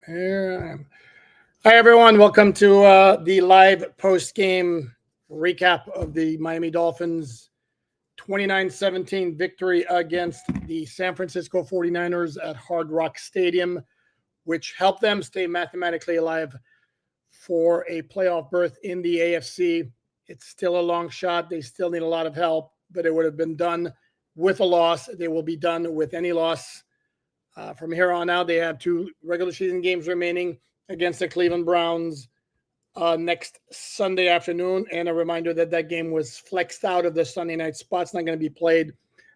Here I am. Hi, everyone. Welcome to the live post-game recap of the Miami Dolphins 29-17 victory against the San Francisco 49ers at Hard Rock Stadium, which helped them stay mathematically alive for a playoff berth in the AFC. It's still a long shot. They still need a lot of help, but it would have been done with a loss. They will be done with any loss. From here on out, they have 2 regular season games remaining against the Cleveland Browns next Sunday afternoon. And a reminder that that game was flexed out of the Sunday night spot. It's not going to be played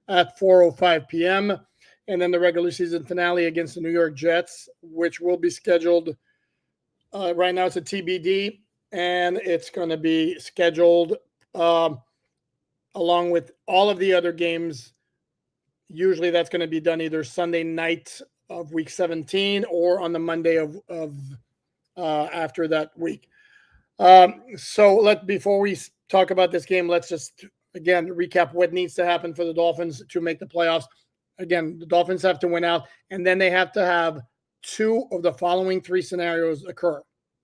at 4:05 p.m. And then the regular season finale against the New York Jets, which will be scheduled. Right now it's a TBD, and it's going to be scheduled along with all of the other games. Usually that's going to be done either Sunday night of week 17 or on the Monday of after that week. So before we talk about this game, let's just again recap what needs to happen for the Dolphins to make the playoffs. Again, the Dolphins have to win out, and then they have to have 2 of the following 3 scenarios occur.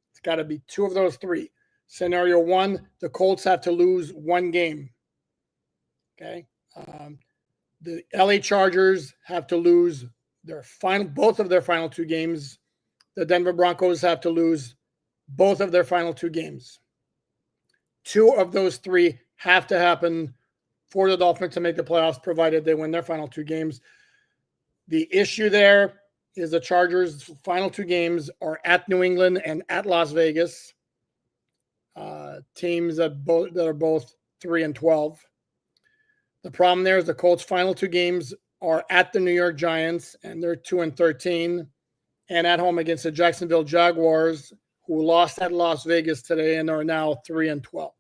It's got to be 2 of those 3. Scenario 1, the Colts have to lose 1 game. Okay. The LA Chargers have to lose both of their final 2 games. The Denver Broncos have to lose both of their final 2 games. 2 of those 3 have to happen for the Dolphins to make the playoffs, provided they win their final 2 games. The issue there is the Chargers' final 2 games are at New England and at Las Vegas. Teams that are both 3-12. The problem there is the Colts' final 2 games are at the New York Giants, and they're 2-13, and at home against the Jacksonville Jaguars, who lost at Las Vegas today and are now 3-12.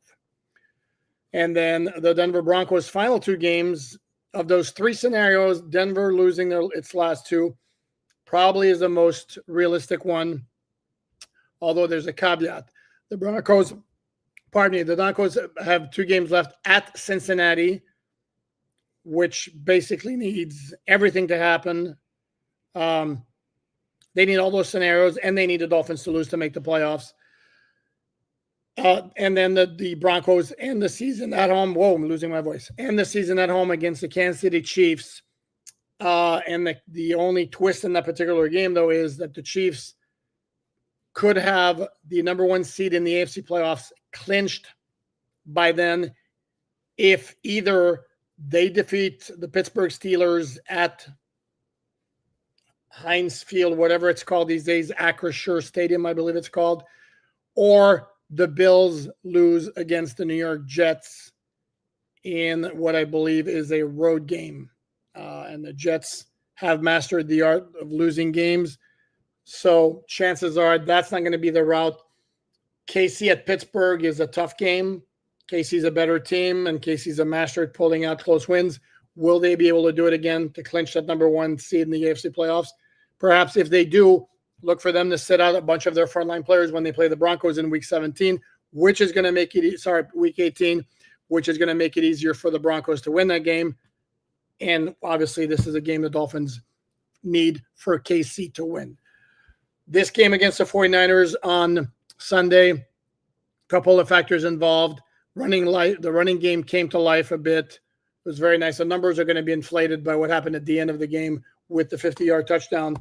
And then the Denver Broncos' final 2 games, of those 3 scenarios, Denver losing its last 2 probably is the most realistic one, although there's a caveat. The Broncos have 2 games left at Cincinnati, which basically needs everything to happen. They need all those scenarios, and they need the Dolphins to lose to make the playoffs. And then the Broncos end the season at home. Whoa, I'm losing my voice. End the season at home against the Kansas City Chiefs. And the only twist in that particular game, though, is that the Chiefs could have the number 1 seed in the AFC playoffs clinched by then if either they defeat the Pittsburgh Steelers at Heinz Field, whatever it's called these days, Acrisure Stadium, I believe it's called, or the Bills lose against the New York Jets in what I believe is a road game. And the Jets have mastered the art of losing games. So chances are that's not going to be the route. KC at Pittsburgh is a tough game. KC's a better team, and KC's a master at pulling out close wins. Will they be able to do it again to clinch that number 1 seed in the AFC playoffs? Perhaps if they do, look for them to sit out a bunch of their frontline players when they play the Broncos in week 17, which is going to make it, week 18, which is going to make it easier for the Broncos to win that game. And obviously, this is a game the Dolphins need for KC to win. This game against the 49ers on Sunday, a couple of factors involved. The running game came to life a bit. It was very nice. The numbers are going to be inflated by what happened at the end of the game with the 50-yard touchdown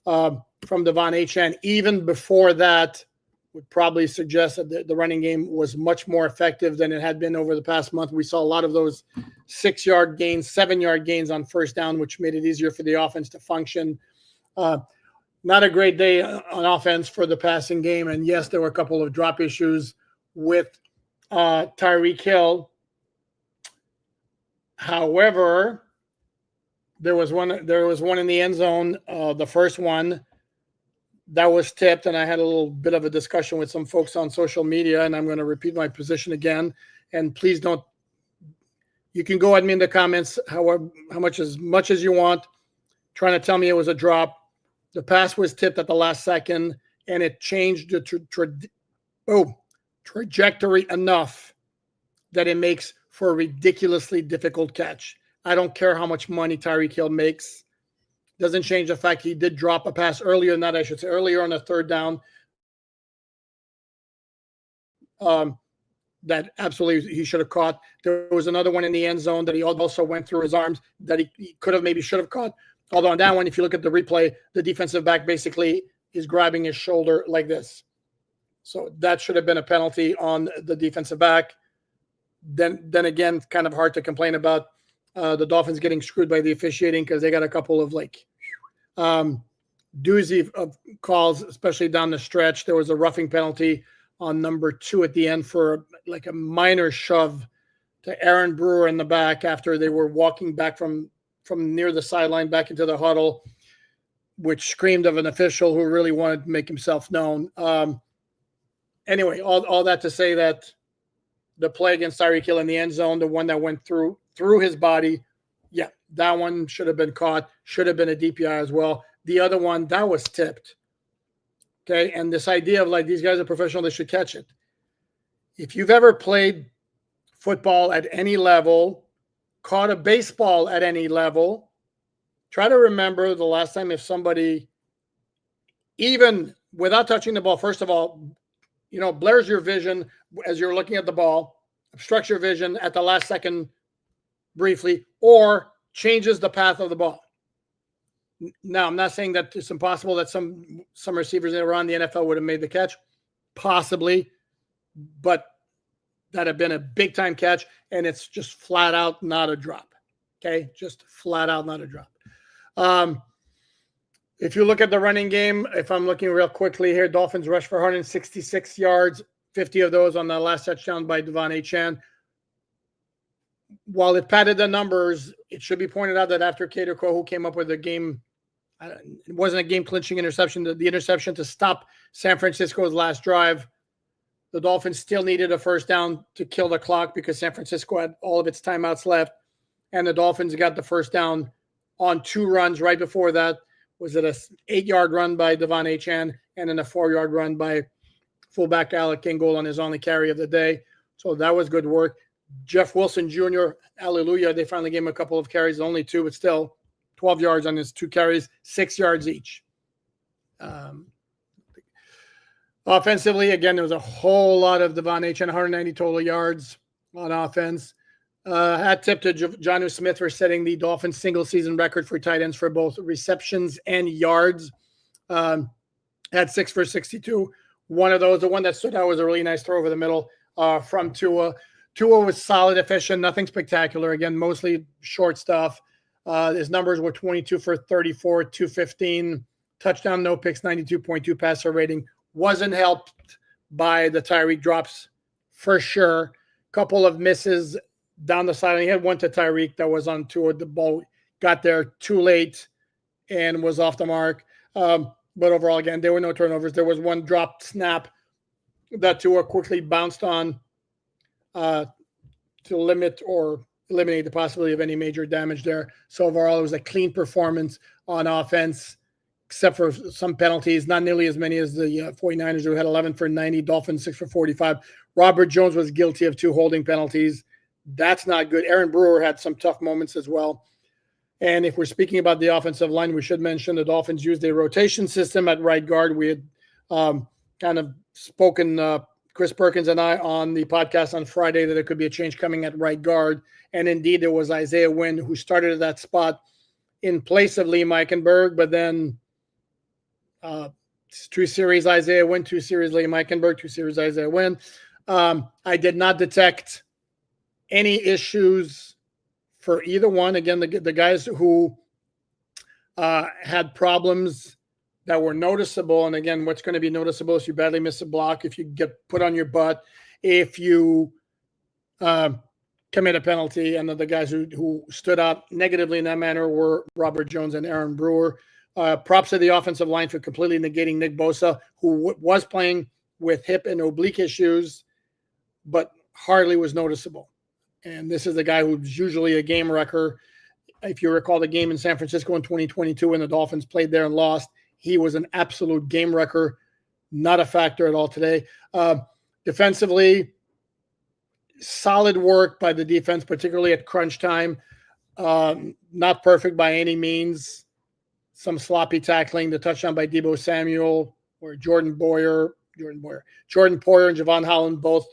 from Devon Achane. Even before that, would probably suggest that the running game was much more effective than it had been over the past month. We saw a lot of those 6-yard gains, 7-yard gains on first down, which made it easier for the offense to function. Not a great day on offense for the passing game. And yes, there were a couple of drop issues with Tyreek Hill. However, there was one in the end zone, the first one that was tipped, and I had a little bit of a discussion with some folks on social media, and I'm going to repeat my position again. And please don't. You can go at me in the comments how much as you want, trying to tell me it was a drop. The pass was tipped at the last second, and it changed the trajectory enough that it makes for a ridiculously difficult catch. I don't care how much money Tyreek Hill makes. Doesn't change the fact he did drop a pass earlier than that, I should say, earlier on a third down. That absolutely he should have caught. There was another one in the end zone that he also went through his arms that he could have maybe should have caught. Although on that one, if you look at the replay, the defensive back basically is grabbing his shoulder like this. So that should have been a penalty on the defensive back. Then again, kind of hard to complain about the Dolphins getting screwed by the officiating because they got a couple of doozy of calls, especially down the stretch. There was a roughing penalty on number 2 at the end for like a minor shove to Aaron Brewer in the back after they were walking back from near the sideline back into the huddle, which screamed of an official who really wanted to make himself known. Anyway, all that to say that the play against Tyreek Hill in the end zone, the one that went through his body, yeah, that one should have been caught, should have been a DPI as well. The other one, that was tipped. Okay, and this idea of like these guys are professional, they should catch it. If you've ever played football at any level, caught a baseball at any level, try to remember the last time if somebody, even without touching the ball, first of all, blurs your vision as you're looking at the ball, obstructs your vision at the last second briefly, or changes the path of the ball. Now, I'm not saying that it's impossible that some receivers that were on the NFL would have made the catch, possibly, but that have been a big-time catch, and it's just flat out not a drop, okay? Just flat out not a drop. If you look at the running game, if I'm looking real quickly here, Dolphins rushed for 166 yards, 50 of those on the last touchdown by Devon Achane. While it padded the numbers, it should be pointed out that after Kader Kohu came up with a game, it wasn't a game-clinching interception, the interception to stop San Francisco's last drive, the Dolphins still needed a first down to kill the clock because San Francisco had all of its timeouts left, and the Dolphins got the first down on 2 runs right before that. Was it a 8-yard run by Devon Achane and then a 4-yard run by fullback Alec Ingold on his only carry of the day? So that was good work. Jeff Wilson Jr., hallelujah, they finally gave him a couple of carries, only 2, but still 12 yards on his 2 carries, 6 yards each. Offensively, again, there was a whole lot of Devon Achane, 190 total yards on offense. Hat tip to Jonnu Smith for setting the Dolphins single-season record for tight ends for both receptions and yards. Had 6 for 62. One of those, the one that stood out, was a really nice throw over the middle from Tua. Tua was solid, efficient, nothing spectacular. Again, mostly short stuff. His numbers were 22 for 34, 215, touchdown, no picks, 92.2 passer rating. Wasn't helped by the Tyreek drops for sure. Couple of misses down the side. He had one to Tyreek that was on Tua. The ball got there too late and was off the mark. But overall, again, there were no turnovers. There was one dropped snap that Tua quickly bounced on to limit or eliminate the possibility of any major damage there. So overall, it was a clean performance on offense, except for some penalties, not nearly as many as the 49ers, who had 11 for 90, Dolphins 6 for 45. Robert Jones was guilty of 2 holding penalties. That's not good. Aaron Brewer had some tough moments as well. And if we're speaking about the offensive line, we should mention the Dolphins used a rotation system at right guard. We had kind of spoken, Chris Perkins and I, on the podcast on Friday that there could be a change coming at right guard. And indeed, it was Isaiah Wynn who started at that spot in place of Lee Meikenberg, but then 2 series Isaiah Wynn, 2 series Lee Meikenberg, 2 series Isaiah Wynn. I did not detect any issues for either one. Again, the guys who had problems that were noticeable, and again, what's going to be noticeable is you badly miss a block, if you get put on your butt, if you commit a penalty, and the guys who stood out negatively in that manner were Robert Jones and Aaron Brewer. Props to the offensive line for completely negating Nick Bosa, who was playing with hip and oblique issues, but hardly was noticeable. And this is the guy who's usually a game wrecker. If you recall the game in San Francisco in 2022 when the Dolphins played there and lost, he was an absolute game wrecker, not a factor at all today. Defensively, solid work by the defense, particularly at crunch time. Not perfect by any means. some sloppy tackling, the touchdown by Deebo Samuel, or Jordan Poyer, and Javon Holland both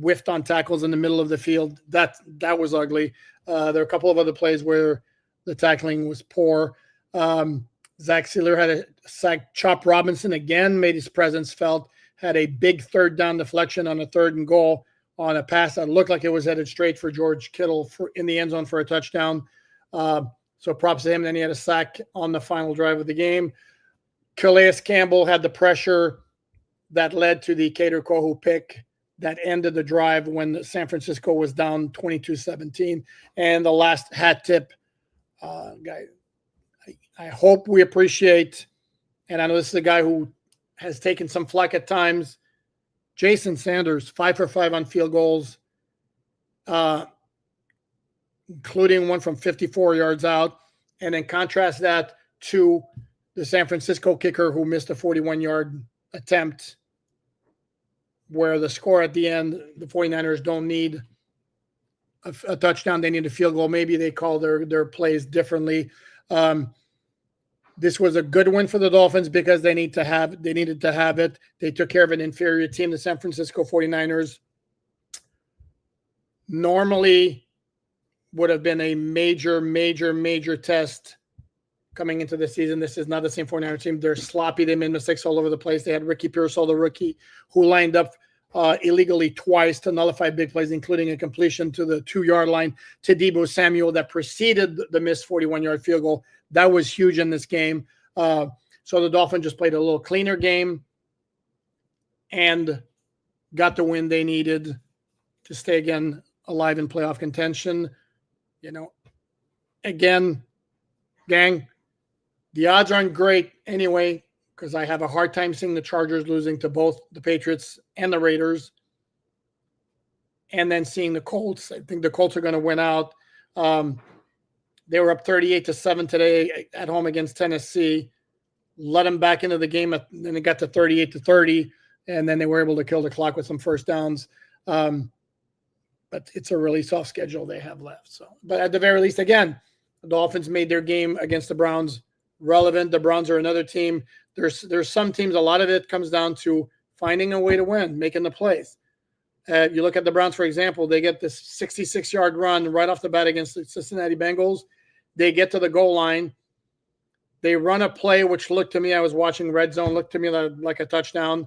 whiffed on tackles in the middle of the field. That was ugly. There are a couple of other plays where the tackling was poor. Zach Sealer had a sack. Chop Robinson again made his presence felt, had a big third down deflection on a 3rd and goal on a pass that looked like it was headed straight for George Kittle in the end zone for a touchdown. So props to him. Then he had a sack on the final drive of the game. Calais Campbell had the pressure that led to the Kader Kohu pick that ended the drive when San Francisco was down 22-17. And the last hat tip, guy, I hope we appreciate, and I know this is a guy who has taken some flack at times, Jason Sanders, 5 for 5 on field goals, including one from 54 yards out. And then contrast that to the San Francisco kicker who missed a 41-yard attempt, where the score at the end, the 49ers don't need a touchdown. They need a field goal. Maybe they call their plays differently. This was a good win for the Dolphins because they needed to have it. They took care of an inferior team, the San Francisco 49ers. Normally would have been a major test coming into the season. This is not the same 49ers team. They're sloppy. They made mistakes all over the place. They had Ricky Pearsall, the rookie, who lined up illegally twice to nullify big plays, including a completion to the 2-yard line to Deebo Samuel that preceded the missed 41-yard field goal. That was huge in this game. So the Dolphins just played a little cleaner game and got the win they needed to stay again alive in playoff contention. Again, gang, the odds aren't great anyway, because I have a hard time seeing the Chargers losing to both the Patriots and the Raiders. And then seeing the Colts. I think the Colts are going to win out. They were up 38-7 today at home against Tennessee. Let them back into the game. Then it got to 38-30, and then they were able to kill the clock with some first downs. But it's a really soft schedule they have left. But at the very least, again, the Dolphins made their game against the Browns relevant. The Browns are another team. There's some teams, a lot of it comes down to finding a way to win, making the plays. You look at the Browns, for example, they get this 66-yard run right off the bat against the Cincinnati Bengals. They get to the goal line. They run a play, which looked to me, I was watching Red Zone, looked to me like a touchdown.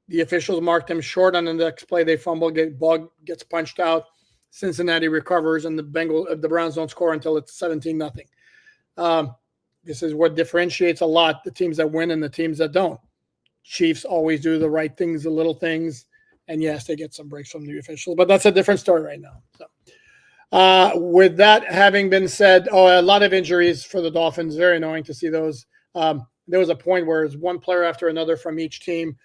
The officials marked them short on the next play. They fumble, ball gets punched out. Cincinnati recovers, and the Browns don't score until it's 17-0. This is what differentiates a lot the teams that win and the teams that don't. Chiefs always do the right things, the little things, and yes, they get some breaks from the officials, but that's a different story right now. So, with that having been said, a lot of injuries for the Dolphins. Very annoying to see those. There was a point where it's one player after another from each team.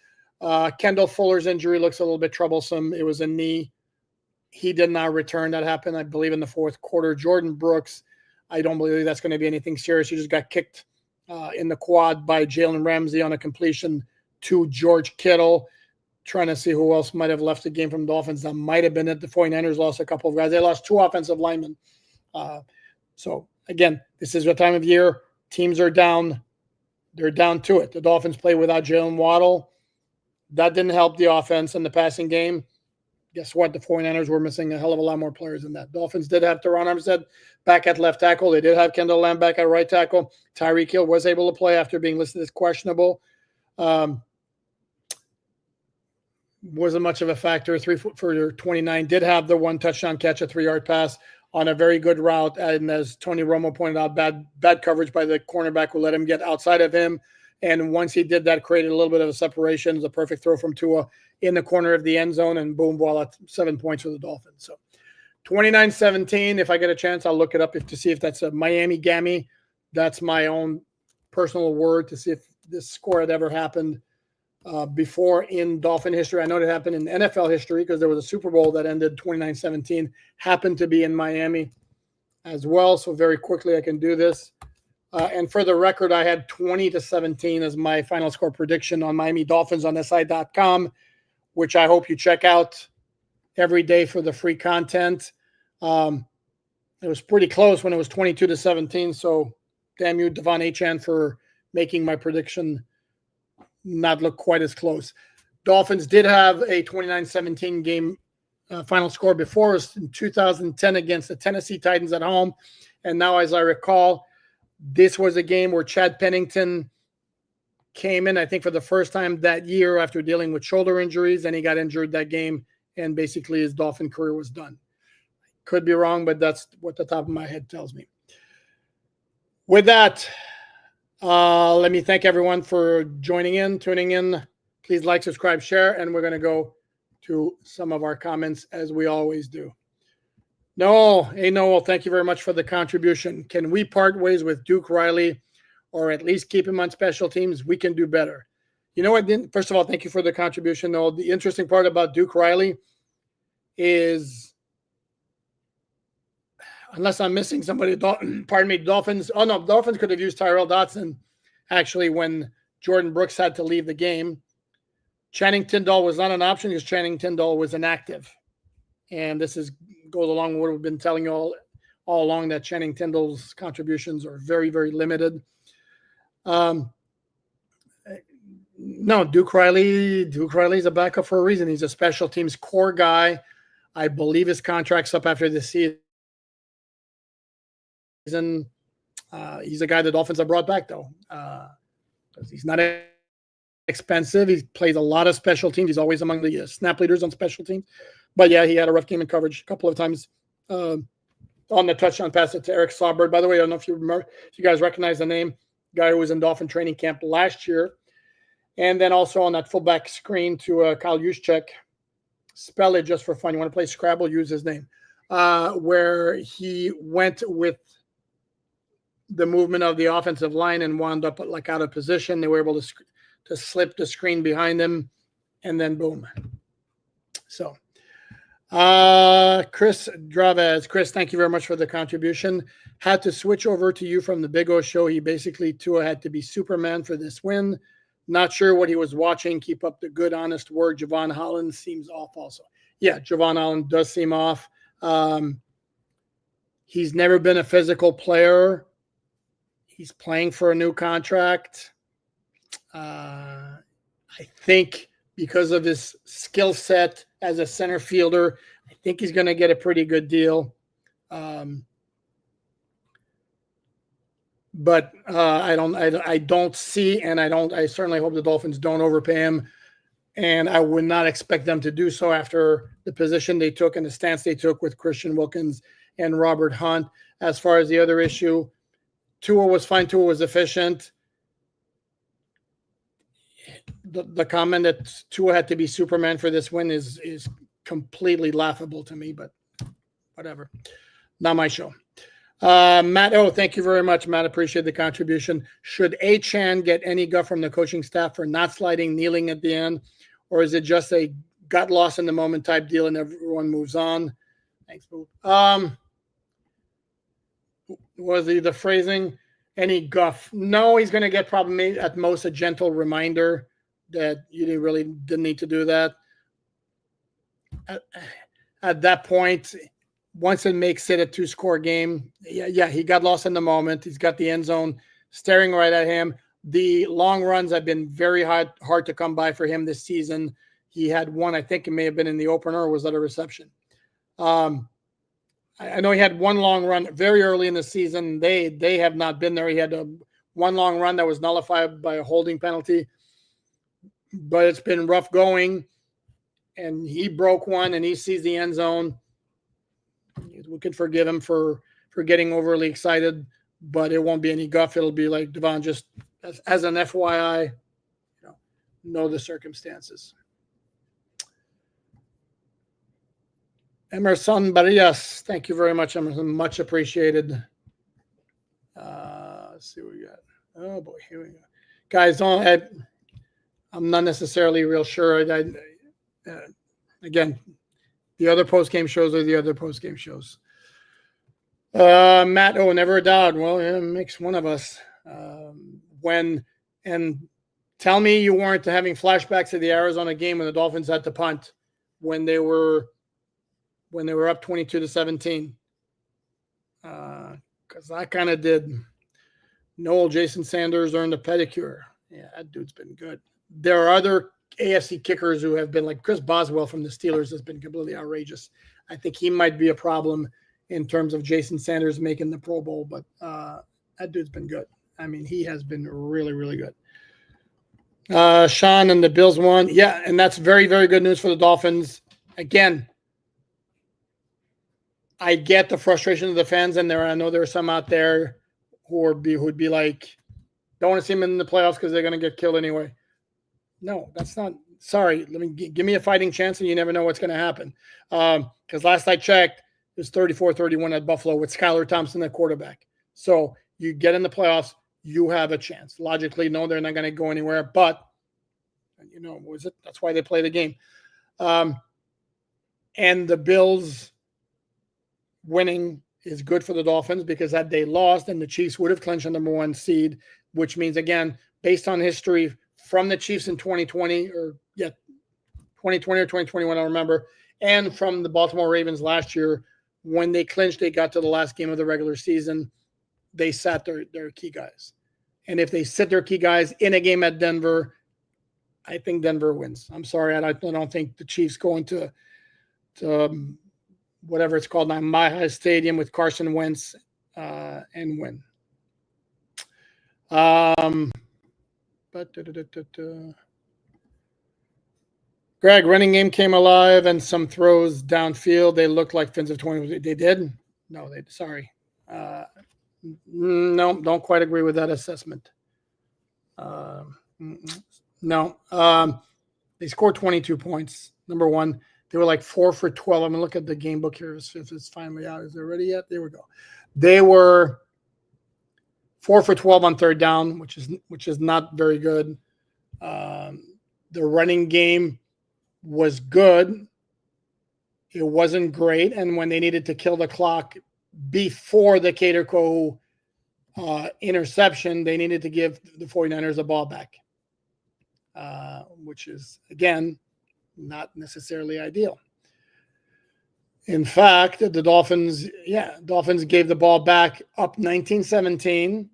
Kendall Fuller's injury looks a little bit troublesome. It was a knee. He did not return. That happened, I believe, in the fourth quarter. Jordan Brooks, I don't believe that's going to be anything serious. He just got kicked in the quad by Jalen Ramsey on a completion to George Kittle. Trying to see who else might have left the game from Dolphins. That might have been it. The 49ers lost a couple of guys. They lost 2 offensive linemen. So, again, this is the time of year. Teams are down. They're down to it. The Dolphins play without Jalen Waddle. That didn't help the offense in the passing game. Guess what? The 49ers were missing a hell of a lot more players than that. Dolphins did have Teron Armstead back at left tackle. They did have Kendall Lamb back at right tackle. Tyreek Hill was able to play after being listed as questionable. Wasn't much of a factor. 3 for 29. Did have the 1 touchdown catch, a 3-yard pass on a very good route. And as Tony Romo pointed out, bad coverage by the cornerback who let him get outside of him. And once he did that, created a little bit of a separation. It was a perfect throw from Tua in the corner of the end zone, and boom, voila, 7 points for the Dolphins. So 29-17. If I get a chance, I'll look it up to see if that's a Miami Gammy. That's my own personal word to see if this score had ever happened before in Dolphin history. I know it happened in NFL history because there was a Super Bowl that ended 29-17, happened to be in Miami as well. So very quickly I can do this. And for the record, I had 20-17 as my final score prediction on Miami Dolphins on SI.com, which I hope you check out every day for the free content. It was pretty close when it was 22-17. So damn you, Devon Achane, for making my prediction not look quite as close. Dolphins did have a 29-17 game final score before us in 2010 against the Tennessee Titans at home. And now, as I recall, this was a game where Chad Pennington came in, I think, for the first time that year after dealing with shoulder injuries, and he got injured that game, and basically his Dolphin career was done. Could be wrong, but that's what the top of my head tells me. With that, let me thank everyone for joining in, tuning in. Please like, subscribe, share, and we're going to go to some of our comments as we always do. Noel, hey Noel, thank you very much for the contribution. Can we part ways with Duke Riley or at least keep him on special teams? We can do better. You know what? First of all, thank you for the contribution, Noel. The interesting part about Duke Riley is, unless I'm missing somebody, pardon me, Dolphins. Oh, no, Dolphins could have used Tyrel Dotson, actually, when Jordan Brooks had to leave the game. Channing Tindall was not an option because Channing Tindall was inactive. And this goes along with what we've been telling you all along, that Channing Tindall's contributions are very, very limited. No, Duke Riley's a backup for a reason. He's a special teams core guy. I believe his contract's up after this season. He's a guy the Dolphins have brought back, though. He's not expensive. He plays a lot of special teams. He's always among the snap leaders on special teams. But, yeah, he had a rough game in coverage a couple of times on the touchdown pass to Eric Saubert. By the way, I don't know if you remember, if you guys recognize the name, guy who was in Dolphin training camp last year. And then also on that fullback screen to Kyle Juszczyk. Spell it just for fun. You want to play Scrabble, use his name. Where he went with the movement of the offensive line and wound up like out of position. They were able to slip the screen behind them, and then boom. So, Chris Dravez. Chris, thank you very much for the contribution. Had to switch over to you from the Big O show. He basically, Tua had to be Superman for this win. Not sure what he was watching. Keep up the good, honest work. Javon Holland seems off also. Yeah, Javon Holland does seem off. He's never been a physical player. He's playing for a new contract. I think because of his skill set as a center fielder, I think he's going to get a pretty good deal. But I don't see, and I certainly hope the Dolphins don't overpay him. And I would not expect them to do so after the position they took and the stance they took with Christian Wilkins and Robert Hunt. As far as the other issue, Tua was fine. Tua was efficient. The comment that Tua had to be Superman for this win is completely laughable to me, but whatever. Not my show. Matt, thank you very much, Matt. Appreciate the contribution. Should Achane get any guff from the coaching staff for not sliding, kneeling at the end, or is it just a got lost in the moment type deal and everyone moves on? Thanks, Boo. Was the phrasing any guff? No, he's going to get probably at most a gentle reminder that you didn't need to do that. At that point, once it makes it a 2-score game, yeah, he got lost in the moment. He's got the end zone staring right at him. The long runs have been very hard to come by for him this season. He had one, I think it may have been in the opener, or was that a reception? I know he had one long run very early in the season. They have not been there. He had one long run that was nullified by a holding penalty, but it's been rough going, and he broke one, and he sees the end zone. We could forgive him for getting overly excited, but it won't be any guff. It'll be like, Devon, just as an FYI, know the circumstances. Emerson Barrias, thank you very much, Emerson. Much appreciated. Let's see what we got. Oh, boy, here we go. Guys, I'm not necessarily real sure. Again, the other post-game shows are the other post-game shows. Matt, never a doubt. Well, it makes one of us. And tell me you weren't having flashbacks to the Arizona game when the Dolphins had to punt when they were up 22-17. Because I kind of did. Noel Jason Sanders earned a pedicure. Yeah, that dude's been good. There are other AFC kickers who have been like Chris Boswell from the Steelers has been completely outrageous. I think he might be a problem in terms of Jason Sanders making the Pro Bowl, but that dude's been good. I mean, he has been really, really good. Sean and the Bills won. Yeah, and that's very, very good news for the Dolphins. Again, I get the frustration of the fans, and I know there are some out there who would be like, don't want to see them in the playoffs because they're going to get killed anyway. No, that's not. Sorry, give me a fighting chance, and you never know what's going to happen. Because last I checked, it was 34-31 at Buffalo with Skylar Thompson at quarterback. So you get in the playoffs, you have a chance. Logically, no, they're not going to go anywhere. But that's why they play the game. And the Bills winning is good for the Dolphins because had they lost, then the Chiefs would have clinched the number 1 seed, which means, again, based on history from the Chiefs in 2020 or 2021, I don't remember, and from the Baltimore Ravens last year, when they clinched, they got to the last game of the regular season, they sat their key guys. And if they sit their key guys in a game at Denver, I think Denver wins. I'm sorry, I don't think the Chiefs going to whatever it's called now, Mile Stadium with Carson Wentz and win. Greg, running game came alive and some throws downfield. They looked like fins of 20. They did? No, sorry. No, don't quite agree with that assessment. No. They scored 22 points. Number one, they were like 4 for 12. I'm going to look at the game book here if it's finally out. Is it ready yet? There we go. They were 4 for 12 on third down, which is not very good. The running game was good. It wasn't great. And when they needed to kill the clock before the Cater Co interception, they needed to give the 49ers the ball back, which is, again, not necessarily ideal. In fact, the Dolphins gave the ball back up 19-17.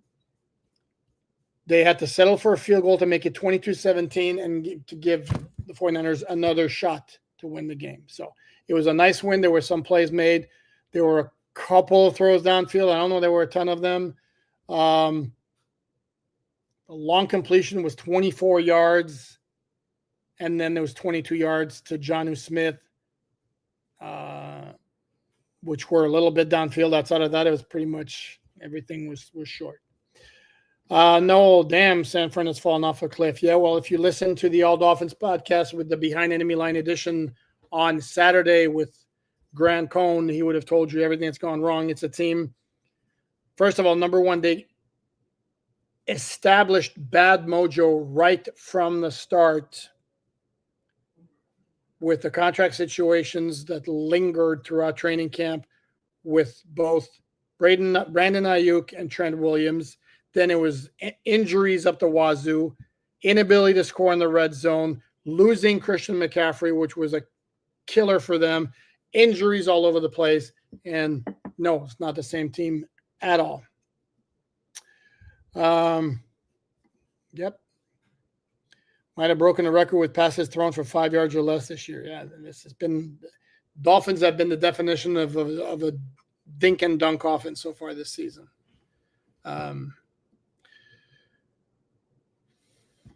They had to settle for a field goal to make it 22-17 and to give the 49ers another shot to win the game. So it was a nice win. There were some plays made. There were a couple of throws downfield. I don't know. There were a ton of them. The long completion was 24 yards. And then there was 22 yards to Jonnu Smith, which were a little bit downfield. Outside of that, it was pretty much everything was short. No, damn, San Fran has fallen off a cliff. Yeah, well, if you listen to the All Dolphins podcast with the Behind Enemy Line edition on Saturday with Grant Cohn, he would have told you everything that's gone wrong. It's a team. First of all, number one, they established bad mojo right from the start with the contract situations that lingered throughout training camp with both Brandon Ayuk and Trent Williams. Then it was injuries up the wazoo, inability to score in the red zone, losing Christian McCaffrey, which was a killer for them, injuries all over the place. And no, it's not the same team at all. Yep. Might have broken a record with passes thrown for 5 yards or less this year. Yeah, this has been – Dolphins have been the definition of a dink and dunk offense so far this season.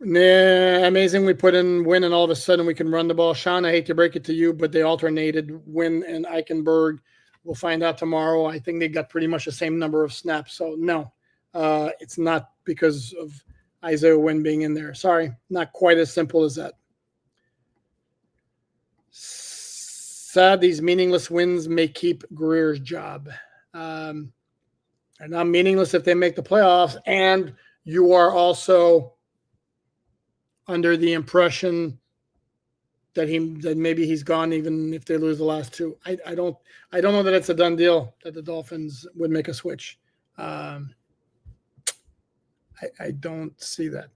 Amazing. We put in Wynn, and all of a sudden we can run the ball. Sean, I hate to break it to you, but they alternated Wynn and Eichenberg. We'll find out tomorrow. I think they got pretty much the same number of snaps. So, no, it's not because of – Isaiah Wynn being in there. Sorry, not quite as simple as that. Sad these meaningless wins may keep Greer's job. They're not meaningless if they make the playoffs, and you are also under the impression that maybe he's gone even if they lose the last two. I don't know that it's a done deal that the Dolphins would make a switch. I don't see that.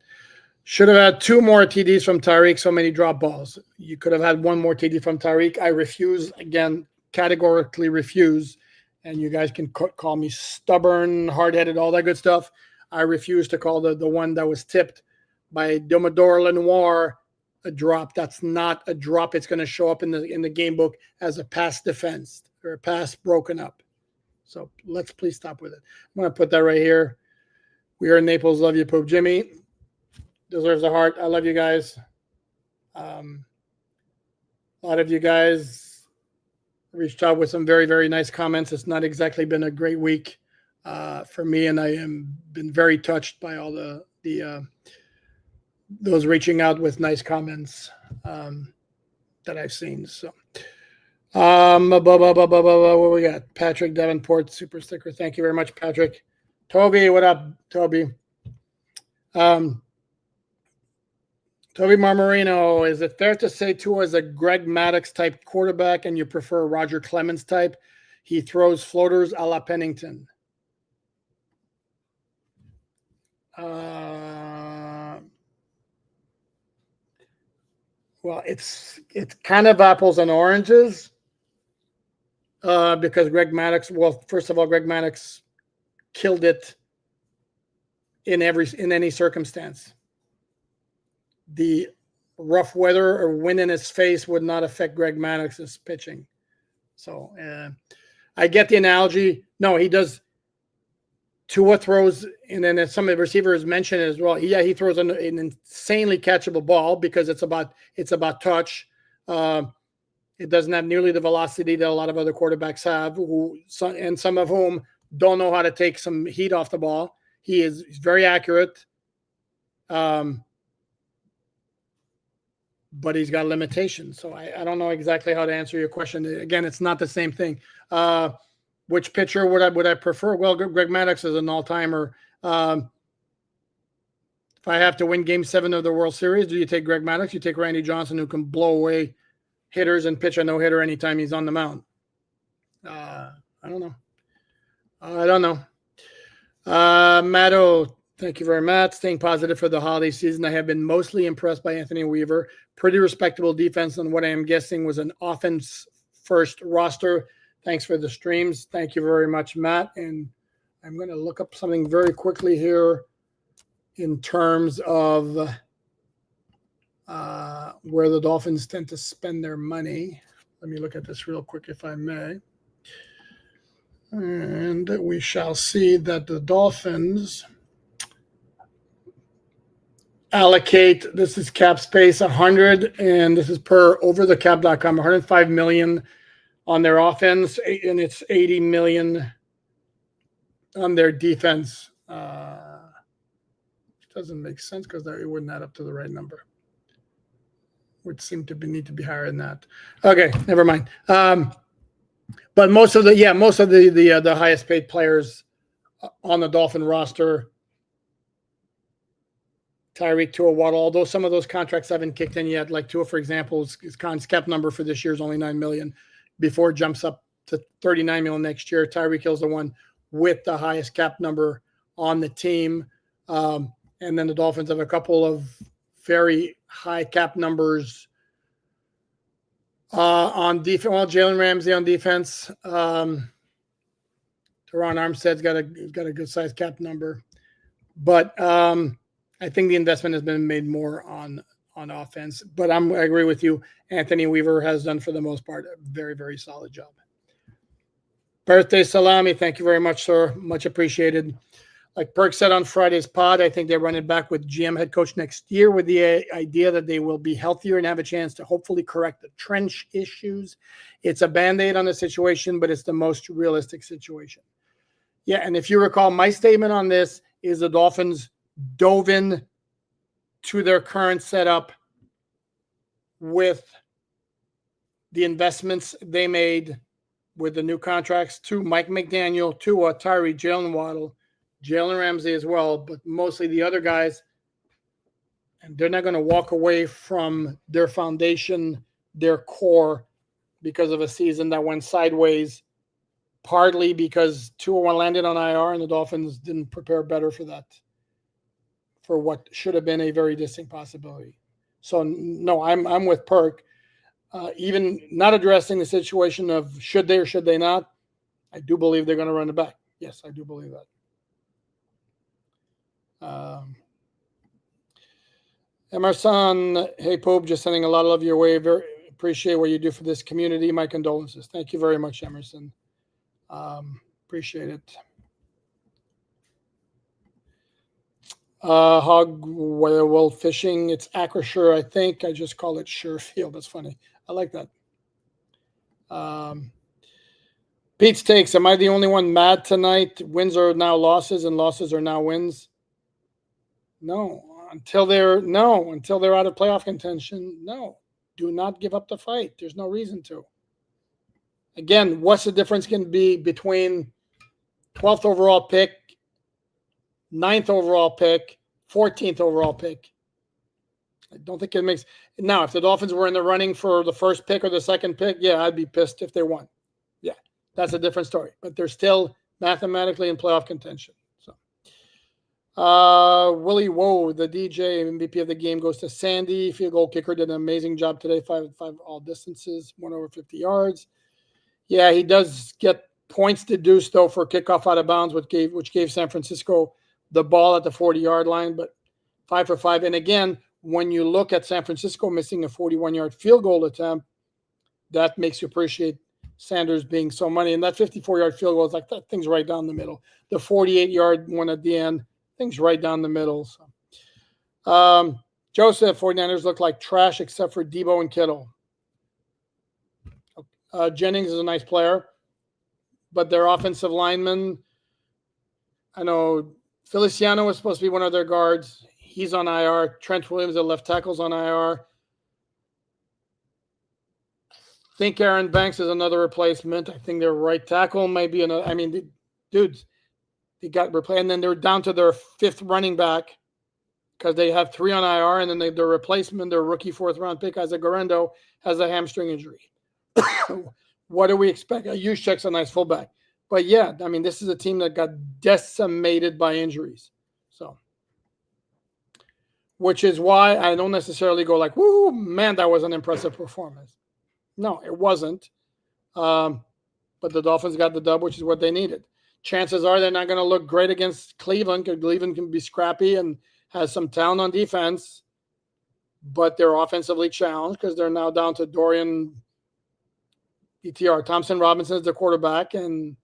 Should have had 2 more TDs from Tyreek, so many drop balls. You could have had 1 more TD from Tyreek. I refuse, again, categorically refuse. And you guys can call me stubborn, hard-headed, all that good stuff. I refuse to call the one that was tipped by Domador Lenoir a drop. That's not a drop. It's going to show up in the game book as a pass defense or a pass broken up. So let's please stop with it. I'm going to put that right here. We are in Naples. Love you, Pope Jimmy. Deserves a heart. I love you guys. A lot of you guys reached out with some very, very nice comments. It's not exactly been a great week for me, and I am been very touched by all those reaching out with nice comments that I've seen. So, what we got? Patrick Davenport, super sticker. Thank you very much, Patrick. Toby, what up, Toby? Toby Marmarino, is it fair to say Tua is a Greg Maddux type quarterback and you prefer Roger Clemens type? He throws floaters a la Pennington. Well, it's kind of apples and oranges because Greg Maddux, well, first of all, Greg Maddux killed it in any circumstance. The rough weather or wind in his face would not affect Greg Maddox's pitching. So I get the analogy. No, he does. Tua throws, and then as some of the receivers mentioned as well, he throws an insanely catchable ball because it's about touch. It doesn't have nearly the velocity that a lot of other quarterbacks have, and some of whom don't know how to take some heat off the ball. He's very accurate. But he's got limitations. So I don't know exactly how to answer your question. Again, it's not the same thing. Which pitcher would I prefer? Well, Greg Maddux is an all-timer. If I have to win Game 7 of the World Series, do you take Greg Maddux? You take Randy Johnson, who can blow away hitters and pitch a no-hitter anytime he's on the mound. I don't know. Matto, thank you very much. Staying positive for the holiday season. I have been mostly impressed by Anthony Weaver. Pretty respectable defense on what I am guessing was an offense-first roster. Thanks for the streams. Thank you very much, Matt. And I'm going to look up something very quickly here in terms of where the Dolphins tend to spend their money. Let me look at this real quick, if I may. And we shall see that the Dolphins allocate, this is cap space 100, and this is per overthecap.com, 105 million on their offense, and it's 80 million on their defense. Which doesn't make sense because it wouldn't add up to the right number. Would seem to need to be higher than that. Okay, never mind. But most of the highest paid players on the Dolphin roster, Tyreek, Tua, Waddle, although some of those contracts haven't kicked in yet, like Tua, for example, his cap number for this year is only $9 million before it jumps up to $39 million next year. Tyreek Hill's the one with the highest cap number on the team. And then the Dolphins have a couple of very high cap numbers on defense. Well, Jalen Ramsey on defense. Teron Armstead's got a good size cap number. But I think the investment has been made more on offense, but I agree with you. Anthony Weaver has done, for the most part, a very, very solid job. Birthday salami. Thank you very much, sir. Much appreciated. Like Perk said on Friday's pod, I think they run it back with GM head coach next year with the idea that they will be healthier and have a chance to hopefully correct the trench issues. It's a Band-Aid on the situation, but it's the most realistic situation. Yeah, and if you recall, my statement on this is the Dolphins dove in to their current setup with the investments they made with the new contracts to Mike McDaniel, Tua, Tyree, Jalen Waddle, Jalen Ramsey as well, but mostly the other guys. And they're not going to walk away from their foundation, their core, because of a season that went sideways, partly because Tua landed on IR and the Dolphins didn't prepare better for that, for what should have been a very distinct possibility. So, no, I'm with Perk. Even not addressing the situation of should they or should they not, I do believe they're going to run it back. Yes, I do believe that. Emerson, hey Pope, just sending a lot of love your way. Very appreciate what you do for this community. My condolences. Thank you very much, Emerson. Appreciate it. Hog well fishing. It's Acrisure, I think. I just call it Surefield. That's funny. I like that. Pete's takes. Am I the only one mad tonight? Wins are now losses and losses are now wins. No, until they're out of playoff contention. No, do not give up the fight. There's no reason to. Again, what's the difference can be between 12th overall pick, 9th overall pick, 14th overall pick? I don't think it makes. Now, if the Dolphins were in the running for the first pick or the second pick, yeah, I'd be pissed if they won. Yeah, that's a different story. But they're still mathematically in playoff contention. So, Willie Woe, the DJ MVP of the game, goes to Sandy. Field goal kicker did an amazing job today. 5 all distances, 1 over 50 yards. Yeah, he does get points deduced though for kickoff out of bounds, which gave San Francisco the ball at the 40-yard line. But 5 for 5, and again, when you look at San Francisco missing a 41-yard field goal attempt, that makes you appreciate Sanders being so money. And that 54-yard field goal is like that thing's right down the middle. The 48-yard one at the end, thing's right down the middle. So, Joseph, 49ers look like trash except for Debo and Kittle. Jennings is a nice player, but their offensive lineman, I know Feliciano was supposed to be one of their guards. He's on IR. Trent Williams, the left tackle's on IR. I think Aaron Banks is another replacement. I think their right tackle might be another. I mean, dudes, they got replaced, and then they're down to their 5th running back because they have 3 on IR, and then their replacement, their rookie 4th-round pick, Isaac Garendo, has a hamstring injury. What do we expect? Juszczyk's a nice fullback. But, yeah, I mean, this is a team that got decimated by injuries. So, which is why I don't necessarily go like, woo, man, that was an impressive performance. No, it wasn't. But the Dolphins got the dub, which is what they needed. Chances are they're not going to look great against Cleveland because Cleveland can be scrappy and has some talent on defense, but they're offensively challenged because they're now down to Dorian ETR. Thompson Robinson is the quarterback and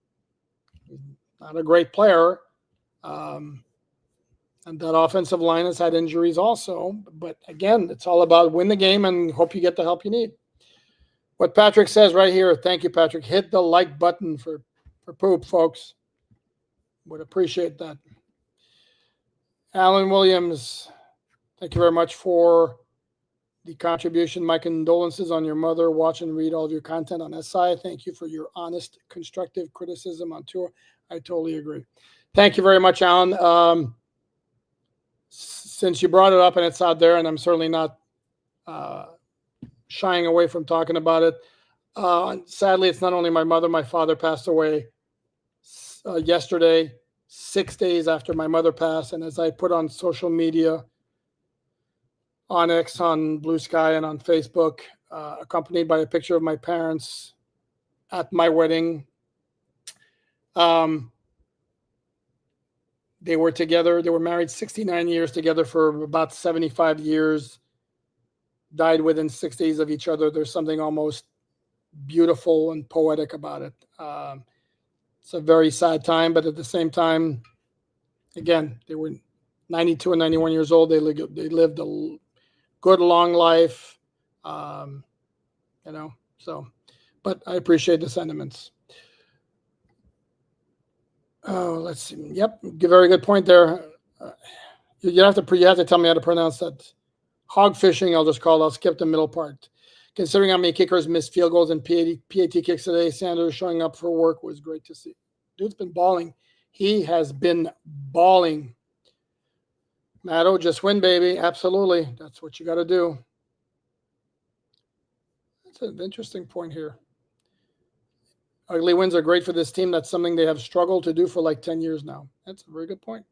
not a great player. And that offensive line has had injuries also. But again, it's all about win the game and hope you get the help you need. What Patrick says right here, thank you, Patrick. Hit the like button for Poop, folks. Would appreciate that. Alan Williams, thank you very much for the contribution. My condolences on your mother. Watch and read all of your content on SI. Thank you for your honest, constructive criticism on tour. I totally agree. Thank you very much, Alan. Since you brought it up and it's out there, and I'm certainly not shying away from talking about it. Sadly, it's not only my mother, my father passed away yesterday, 6 days after my mother passed. And as I put on social media, on X, on Blue Sky, and on Facebook, accompanied by a picture of my parents at my wedding. They were together. They were married 69 years together for about 75 years. Died within 6 days of each other. There's something almost beautiful and poetic about it. It's a very sad time, but at the same time, again, they were 92 and 91 years old. They lived a good, long life, so, but I appreciate the sentiments. Oh, let's see. Yep, very good point there. You have to tell me how to pronounce that. Hog fishing, I'll skip the middle part. Considering how many kickers missed field goals and PAT kicks today, Sanders showing up for work was great to see. Dude's been balling. He has been balling. Matto, just win, baby. Absolutely. That's what you got to do. That's an interesting point here. Ugly wins are great for this team. That's something they have struggled to do for like 10 years now. That's a very good point.